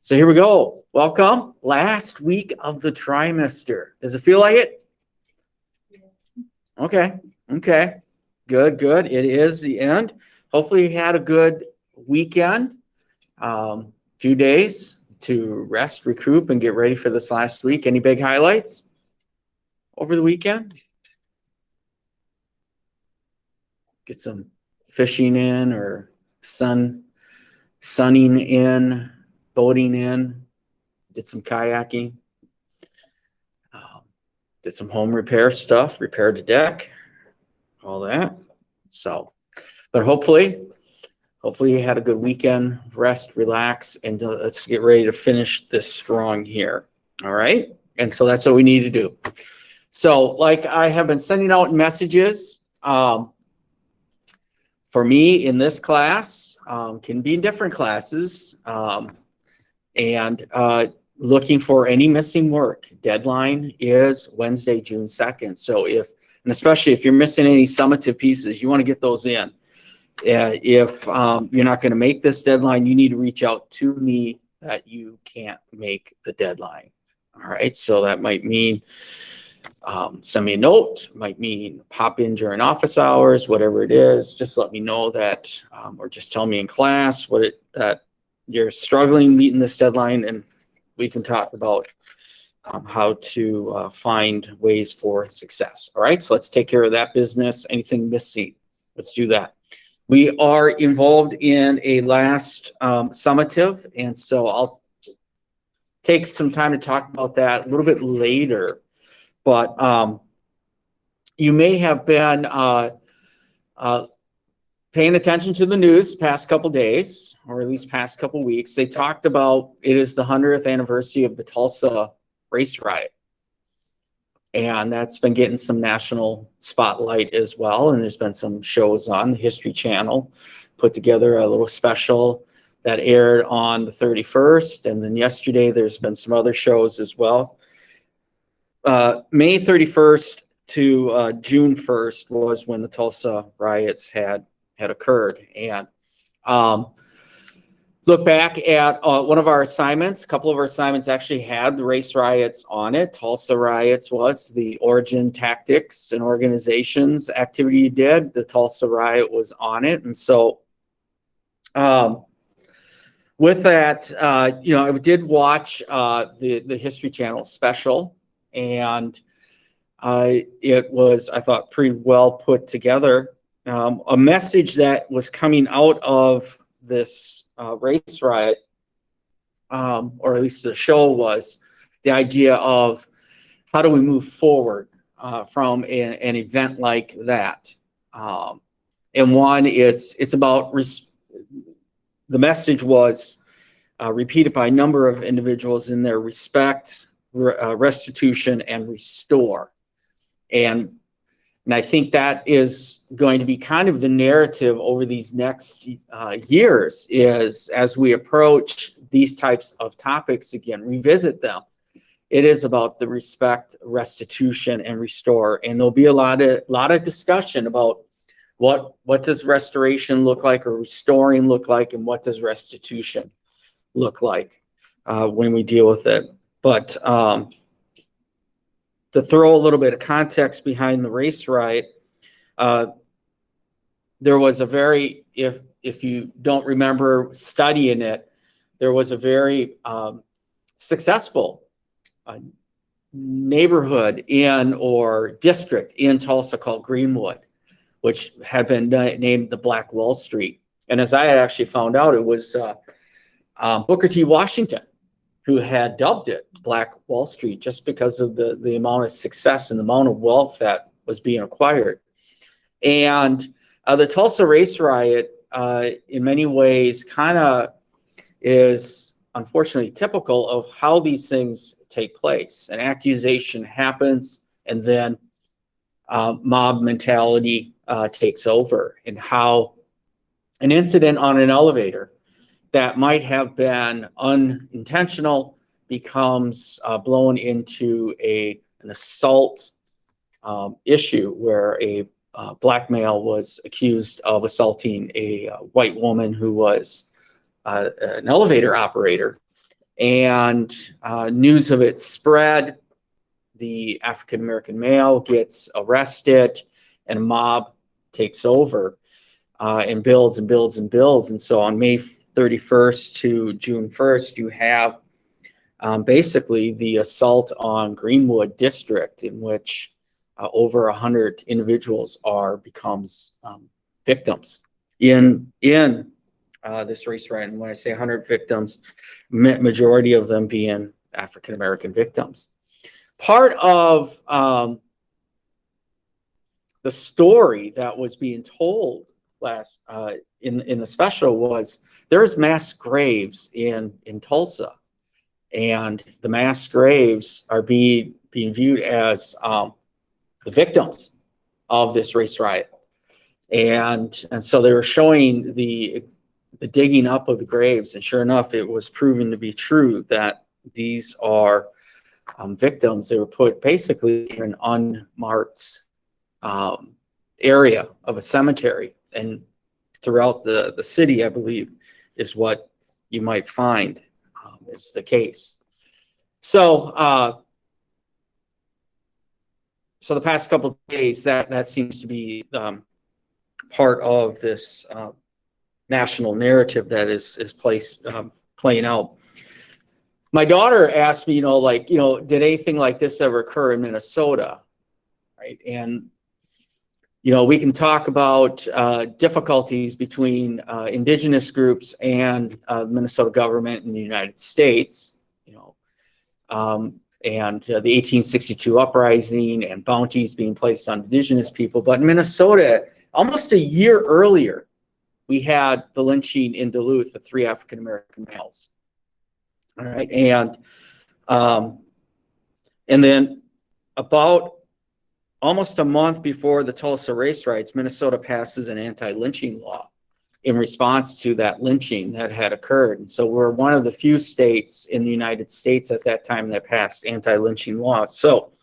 So here we go. Welcome. Last week of the trimester. Does it feel like it? Okay. Okay. Good, good. It is the end. Hopefully you had a good weekend. Few days to rest, recoup, and get ready for this last week. Any big highlights over the weekend? Get some fishing in or sunning in, boating in, did some kayaking, did some home repair stuff, repaired the deck, all that. So, but hopefully you had a good weekend, rest, relax, and let's get ready to finish this strong here. All right. And so that's what we need to do. So like I have been sending out messages, for me in this class, can be in different classes, and looking for any missing work. Deadline is Wednesday, June 2nd. So and especially if you're missing any summative pieces, you want to get those in. If you're not going to make this deadline, you need to reach out to me that you can't make the deadline. All right. So that might mean send me a note, might mean pop in during office hours, whatever it is. Just let me know that, or just tell me in class that you're struggling meeting this deadline, and we can talk about how to find ways for success. All right, so let's take care of that business. Anything missing? Let's do that. We are involved in a last summative, and so I'll take some time to talk about that a little bit later. But you may have been paying attention to the news the past couple days, or at least past couple weeks. They talked about it is the 100th anniversary of the Tulsa race riot. And that's been getting some national spotlight as well. And there's been some shows on the History Channel, put together a little special that aired on the 31st. And then yesterday, there's been some other shows as well. May 31st to June 1st was when the Tulsa riots had occurred. And look back at one of our assignments. A couple of our assignments actually had the race riots on it. Tulsa riots was the origin, tactics, and organizations activity you did. The Tulsa riot was on it. And so with that, I did watch the History Channel special. And it was, I thought, pretty well put together. A message that was coming out of this race riot, or at least the show, was the idea of how do we move forward from an event like that. And one, it's about the message was repeated by a number of individuals in their respect, restitution, and restore. And I think that is going to be kind of the narrative over these next years, is as we approach these types of topics again, revisit them. It is about the respect, restitution, and restore. And there'll be a lot of discussion about what does restoration look like, or restoring look like, and what does restitution look like when we deal with it. But to throw a little bit of context behind the race riot, there was a very, if you don't remember studying it, there was a very successful neighborhood or district in Tulsa called Greenwood, which had been named the Black Wall Street. And as I had actually found out, it was Booker T. Washington who had dubbed it Black Wall Street, just because of the amount of success and the amount of wealth that was being acquired. And the Tulsa race riot, in many ways, kind of is unfortunately typical of how these things take place. An accusation happens, and then mob mentality takes over, and how an incident on an elevator that might have been unintentional becomes blown into an assault issue, where a black male was accused of assaulting a white woman who was an elevator operator. and news of it spread. The African-American male gets arrested, and a mob takes over and builds and builds and builds. And so on May 31st to June 1st, you have basically the assault on Greenwood District, in which over 100 individuals becomes victims in this race riot. And when I say 100 victims, majority of them being African-American victims. Part of the story that was being told last in the special was there's mass graves in Tulsa, and the mass graves are being viewed as the victims of this race riot, and so they were showing the digging up of the graves, and sure enough, it was proven to be true that these are victims. They were put basically in an unmarked area of a cemetery, and throughout the city, I believe, is what you might find is the case. So so the past couple of days, that seems to be part of this national narrative that is playing out. My daughter asked me, did anything like this ever occur in Minnesota, right? And we can talk about difficulties between indigenous groups and the Minnesota government in the United States, and the 1862 uprising and bounties being placed on indigenous people. But in Minnesota, almost a year earlier, we had the lynching in Duluth of 3 African-American males. All right, and then about almost a month before the Tulsa race riots, Minnesota passes an anti-lynching law in response to that lynching that had occurred. And so we're one of the few states in the United States at that time that passed anti-lynching laws. So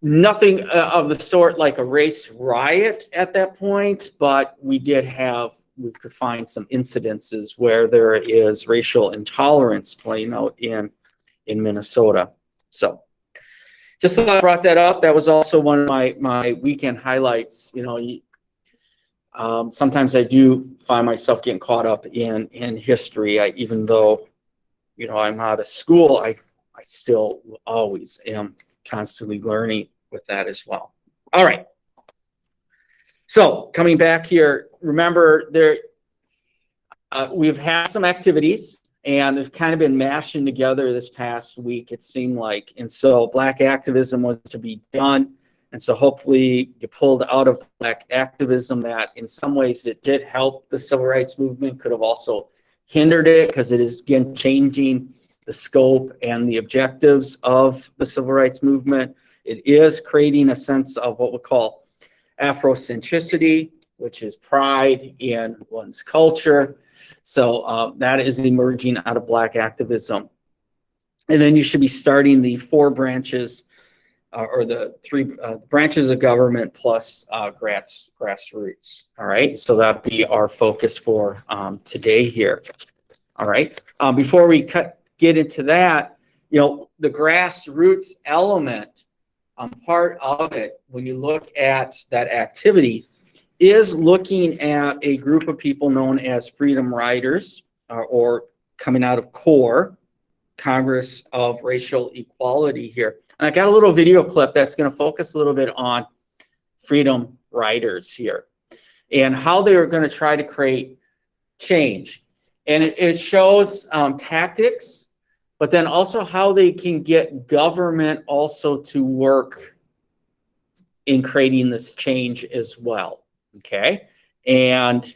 nothing of the sort like a race riot at that point, but we could find some incidences where there is racial intolerance playing out in Minnesota. So just thought I brought that up. That was also one of my weekend highlights. Sometimes I do find myself getting caught up in history. Even though, I'm out of school, I still always am constantly learning with that as well. All right. So coming back here, remember we've had some activities, and they've kind of been mashing together this past week, it seemed like. And so Black activism was to be done. And so hopefully you pulled out of Black activism that in some ways it did help the civil rights movement, could have also hindered it, because it is, again, changing the scope and the objectives of the civil rights movement. It is creating a sense of what we call Afrocentricity, which is pride in one's culture. So that is emerging out of Black activism. And then you should be starting the 4 branches or the 3 branches of government plus grassroots. All right, so that'd be our focus for today here. All right, before we get into that, the grassroots element, part of it, when you look at that activity, is looking at a group of people known as Freedom Riders, or coming out of CORE, Congress of Racial Equality here. And I got a little video clip that's going to focus a little bit on Freedom Riders here and how they are going to try to create change. And it shows tactics, but then also how they can get government also to work in creating this change as well. Okay, and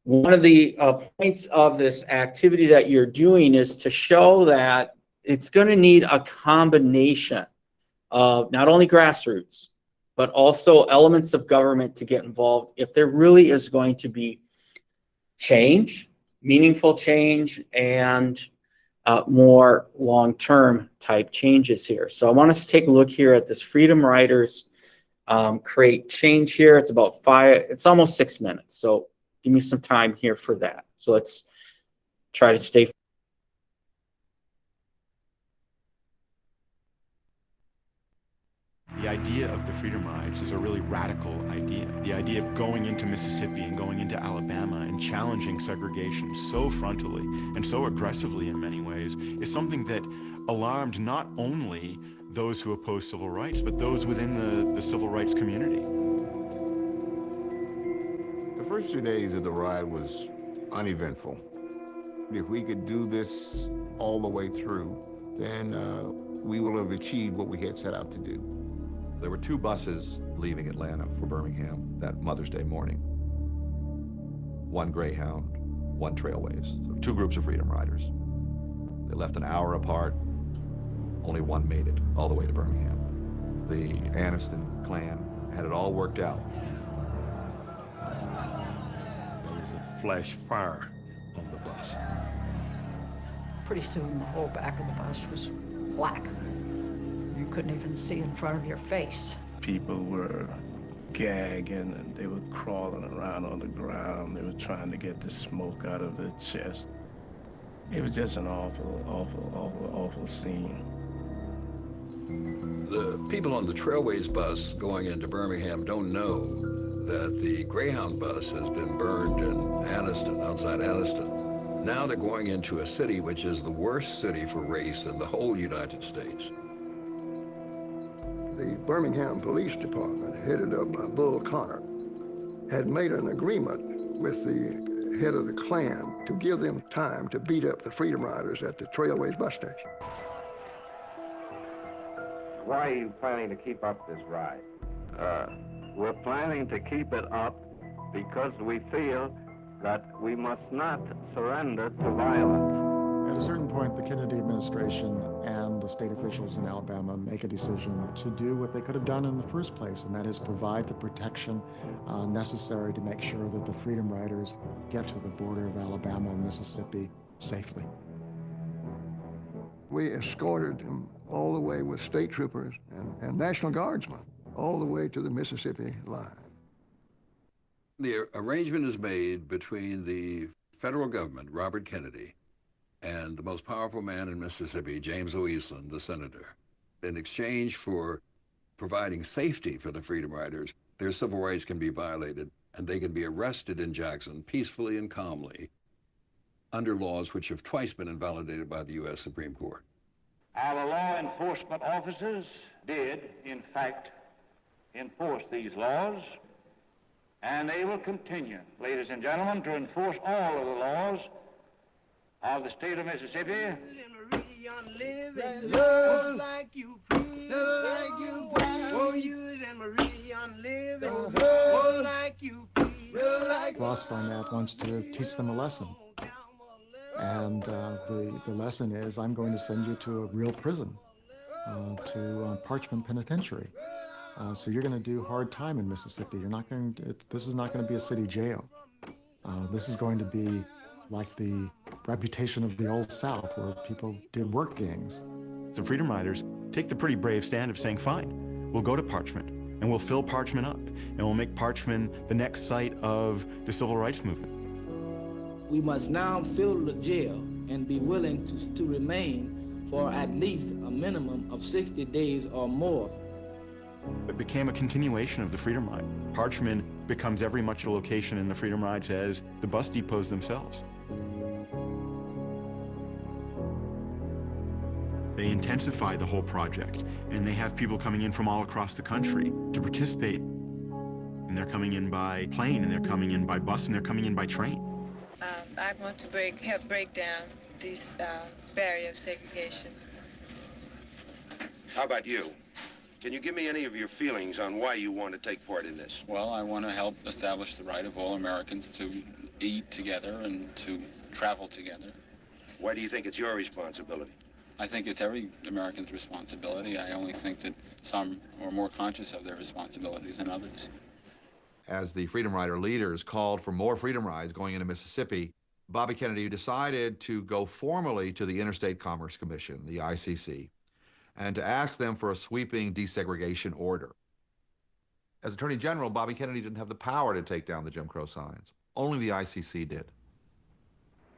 one of the points of this activity that you're doing is to show that it's going to need a combination of not only grassroots, but also elements of government to get involved if there really is going to be change, meaningful change, and more long-term type changes here. So I want us to take a look here at this Freedom Riders create change here. It's about it's almost 6 minutes. So give me some time here for that. So let's try to stay freedom rides is a really radical idea. The idea of going into Mississippi and going into Alabama and challenging segregation so frontally and so aggressively in many ways is something that alarmed not only those who oppose civil rights, but those within the civil rights community. The first 2 days of the ride was uneventful. If we could do this all the way through, then we will have achieved what we had set out to do. There were 2 buses leaving Atlanta for Birmingham that Mother's Day morning. 1 Greyhound, 1 Trailways. So 2 groups of freedom riders. They left an hour apart. Only one made it all the way to Birmingham. The Aniston clan had it all worked out. There was a flash fire on the bus. Pretty soon, the whole back of the bus was black. You couldn't even see in front of your face. People were gagging and they were crawling around on the ground. They were trying to get the smoke out of their chest. It was just an awful scene. The people on the Trailways bus going into Birmingham don't know that the Greyhound bus has been burned in Aniston, outside Aniston. Now they're going into a city which is the worst city for race in the whole United States. The Birmingham Police Department, headed up by Bull Connor, had made an agreement with the head of the Klan to give them time to beat up the Freedom Riders at the Trailways bus station. Why are you planning to keep up this ride? We're planning to keep it up because we feel that we must not surrender to violence. At a certain point, the Kennedy administration and the state officials in Alabama make a decision to do what they could have done in the first place, and that is provide the protection necessary to make sure that the Freedom Riders get to the border of Alabama and Mississippi safely. We escorted them all the way with state troopers and National Guardsmen all the way to the Mississippi line. The arrangement is made between the federal government, Robert Kennedy, and the most powerful man in Mississippi, James O. Eastland, the senator. In exchange for providing safety for the Freedom Riders, their civil rights can be violated and they can be arrested in Jackson peacefully and calmly under laws which have twice been invalidated by the U.S. Supreme Court. Our law enforcement officers did, in fact, enforce these laws, and they will continue, ladies and gentlemen, to enforce all of the laws of the state of Mississippi. Ross Barnett wants to teach them a lesson. And the lesson is, I'm going to send you to a real prison, to Parchment Penitentiary. So you're going to do hard time in Mississippi. You're not going to, this is not going to be a city jail. This is going to be like the reputation of the Old South, where people did work gangs. The Freedom Riders take the pretty brave stand of saying, fine, we'll go to Parchment, and we'll fill Parchment up, and we'll make Parchment the next site of the civil rights movement. We must now fill the jail and be willing to remain for at least a minimum of 60 days or more. It became a continuation of the Freedom Ride. Parchment becomes every much a location in the Freedom Rides as the bus depots themselves. They intensify the whole project, and they have people coming in from all across the country to participate. And they're coming in by plane, and they're coming in by bus, and they're coming in by train. I want to help break down this barrier of segregation. How about you? Can you give me any of your feelings on why you want to take part in this? Well, I want to help establish the right of all Americans to eat together and to travel together. Why do you think it's your responsibility? I think it's every American's responsibility. I only think that some are more conscious of their responsibilities than others. As the Freedom Rider leaders called for more freedom rides going into Mississippi, Bobby Kennedy decided to go formally to the Interstate Commerce Commission, the ICC, and to ask them for a sweeping desegregation order. As Attorney General, Bobby Kennedy didn't have the power to take down the Jim Crow signs. Only the ICC did.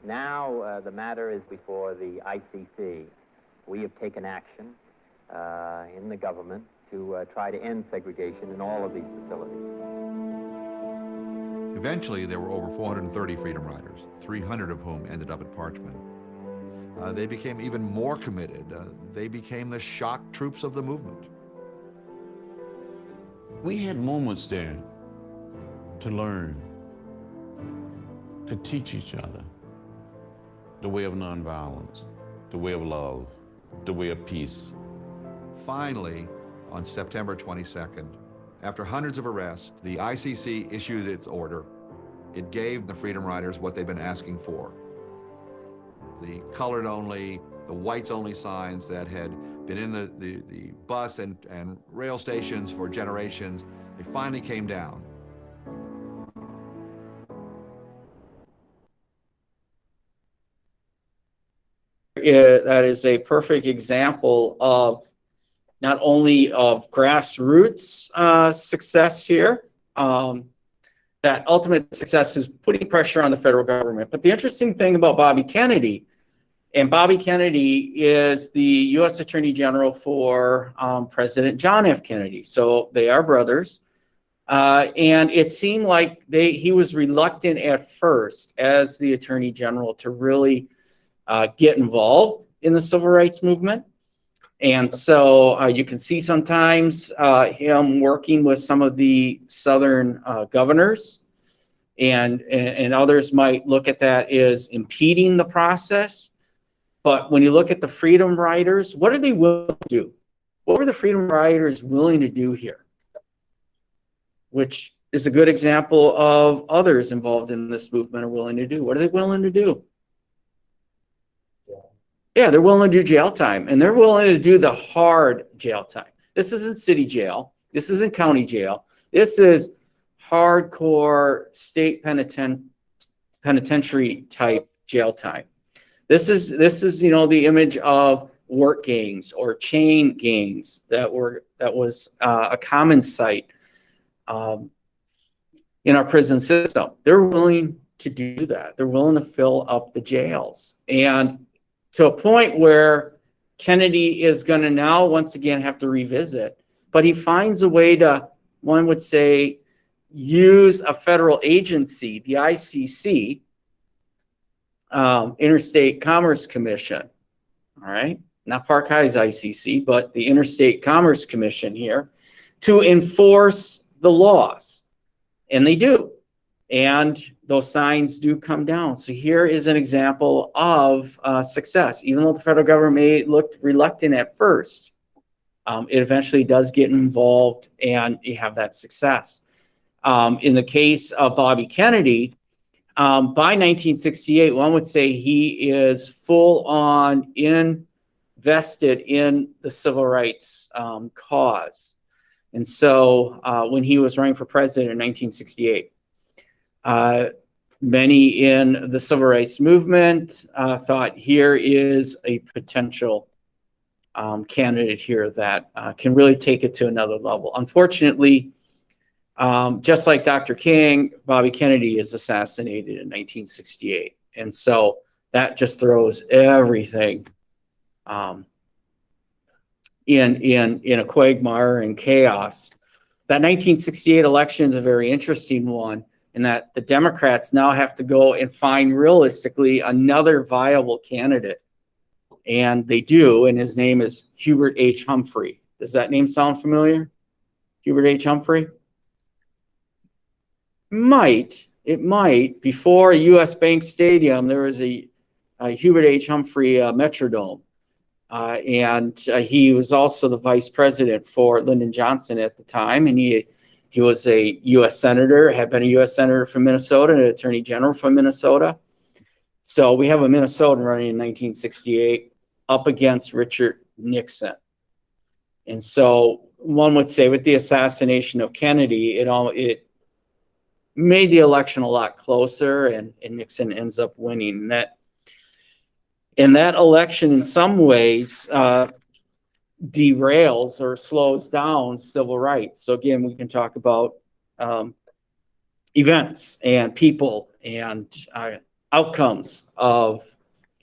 Now the matter is before the ICC. We have taken action in the government to try to end segregation in all of these facilities. Eventually, there were over 430 Freedom Riders, 300 of whom ended up at Parchman. They became even more committed. They became the shock troops of the movement. We had moments there to learn, to teach each other the way of nonviolence, the way of love, the way of peace. Finally, on September 22nd, after hundreds of arrests, the ICC issued its order. It gave the Freedom Riders what they've been asking for. The colored-only, the whites-only signs that had been in the bus and rail stations for generations, they finally came down. That is a perfect example of not only of grassroots success here, that ultimate success is putting pressure on the federal government. But the interesting thing about Bobby Kennedy, and Bobby Kennedy is the U.S. Attorney General for President John F. Kennedy. So they are brothers. And it seemed like he was reluctant at first as the Attorney General to really get involved in the civil rights movement. And so you can see sometimes him working with some of the Southern governors, and others might look at that as impeding the process. But when you look at the Freedom Riders, what are they willing to do? What were the Freedom Riders willing to do here? Which is a good example of others involved in this movement are willing to do. What are they willing to do? Yeah, they're willing to do jail time, and they're willing to do the hard jail time. This isn't city jail. This isn't county jail. This is hardcore state penitentiary type jail time. This is the image of work gangs or chain gangs that was a common sight in our prison system. They're willing to do that. They're willing to fill up the jails, and to a point where Kennedy is going to now once again have to revisit, but he finds a way to, one would say, use a federal agency, the ICC, Interstate Commerce Commission, all right? Not Park High's ICC, but the Interstate Commerce Commission here, to enforce the laws. And they do. And those signs do come down. So here is an example of success. Even though the federal government may look reluctant at first, it eventually does get involved and you have that success. In the case of Bobby Kennedy, by 1968, one would say he is full on invested in the civil rights cause. And so when he was running for president in 1968, many in the civil rights movement thought here is a potential candidate here that can really take it to another level. Unfortunately, just like Dr. King, Bobby Kennedy is assassinated in 1968. And so that just throws everything in a quagmire and chaos. That 1968 election is a very interesting one, in that the Democrats now have to go and find realistically another viable candidate. And they do, and his name is Hubert H. Humphrey. Does that name sound familiar? Hubert H. Humphrey? It might. Before US Bank Stadium, there was a Hubert H. Humphrey Metrodome. And he was also the vice president for Lyndon Johnson at the time, and he was a U.S. senator, had been a U.S. senator from Minnesota, and an attorney general from Minnesota. So we have a Minnesotan running in 1968 up against Richard Nixon. And so one would say with the assassination of Kennedy, it made the election a lot closer, and Nixon ends up winning. And that election in some ways derails or slows down civil rights. So again, we can talk about events and people and outcomes of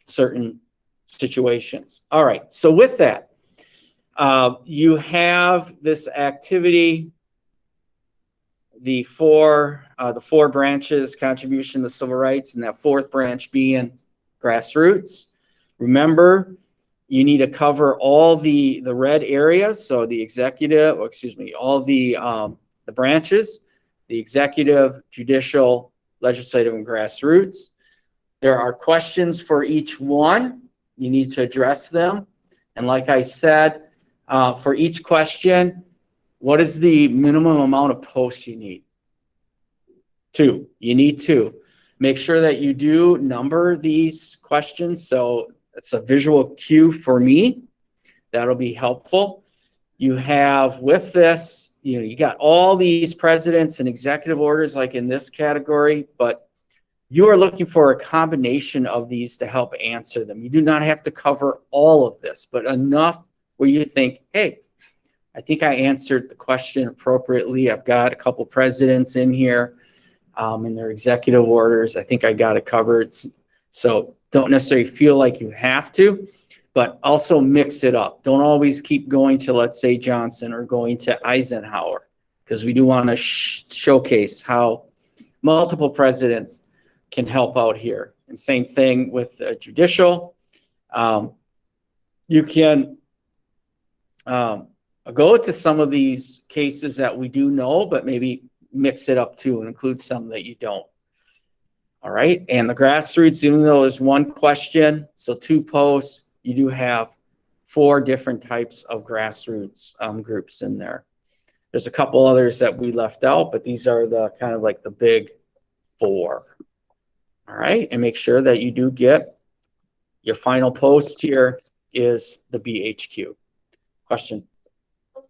certain situations. All right, so with that, You have this activity, the four branches, contribution to civil rights, and that fourth branch being grassroots. Remember, you need to cover all the red areas. So the executive, or excuse me, all the branches, the executive, judicial, legislative, and grassroots. There are questions for each one. You need to address them. And like I said, for each question, what is the minimum amount of posts you need? 2. You need 2. Make sure that you do number these questions. So it's a visual cue for me. That'll be helpful. You have with this, you got all these presidents and executive orders like in this category, but you are looking for a combination of these to help answer them. You do not have to cover all of this, but enough where you think, hey, I think I answered the question appropriately. I've got a couple presidents in here in their executive orders. I think I got it covered. So don't necessarily feel like you have to, but also mix it up. Don't always keep going to, let's say, Johnson or going to Eisenhower, because we do want to showcase how multiple presidents can help out here. And same thing with judicial. You can go to some of these cases that we do know, but maybe mix it up too and include some that you don't. All right, and the grassroots, even though there's one question, so 2 posts, you do have 4 different types of grassroots groups in there. There's a couple others that we left out, but these are the kind of like the big 4. All right, and make sure that you do get your final post here is the BHQ. Question? Do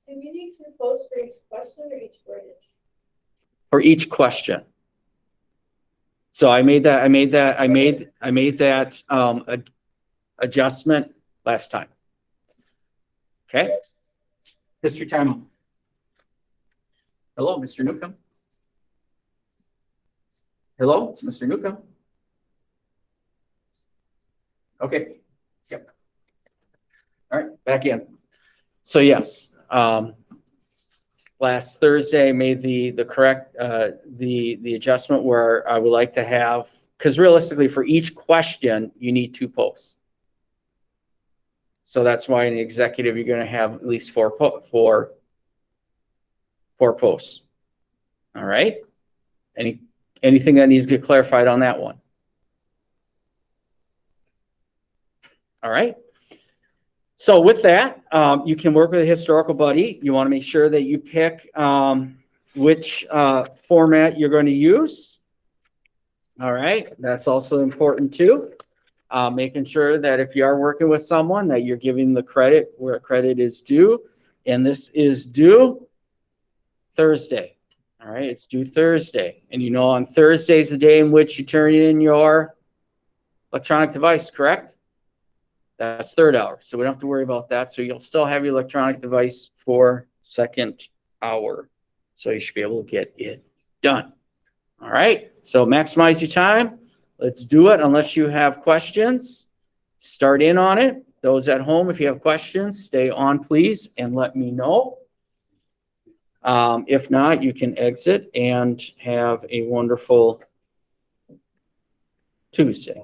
we need 2 posts for each question or each branch? For each question. So I made that adjustment last time. Okay. History time. Hello, Mr. Newcomb. Hello, it's Mr. Newcomb. Okay. Yep. All right, back in. So yes, last Thursday I made the correct the adjustment where I would like to have, because realistically for each question you need 2 posts. So that's why in the executive you're going to have at least 4 posts. All right. Anything that needs to get clarified on that one? All right. So with that, you can work with a historical buddy. You want to make sure that you pick which format you're going to use. All right. That's also important too. Making sure that if you are working with someone that you're giving the credit where credit is due. And this is due Thursday. All right. It's due Thursday. And you know on Thursday is the day in which you turn in your electronic device, correct? That's 3rd hour, so we don't have to worry about that. So you'll still have your electronic device for 2nd hour. So you should be able to get it done. All right, so maximize your time. Let's do it unless you have questions. Start in on it. Those at home, if you have questions, stay on, please, and let me know. If not, you can exit and have a wonderful Tuesday.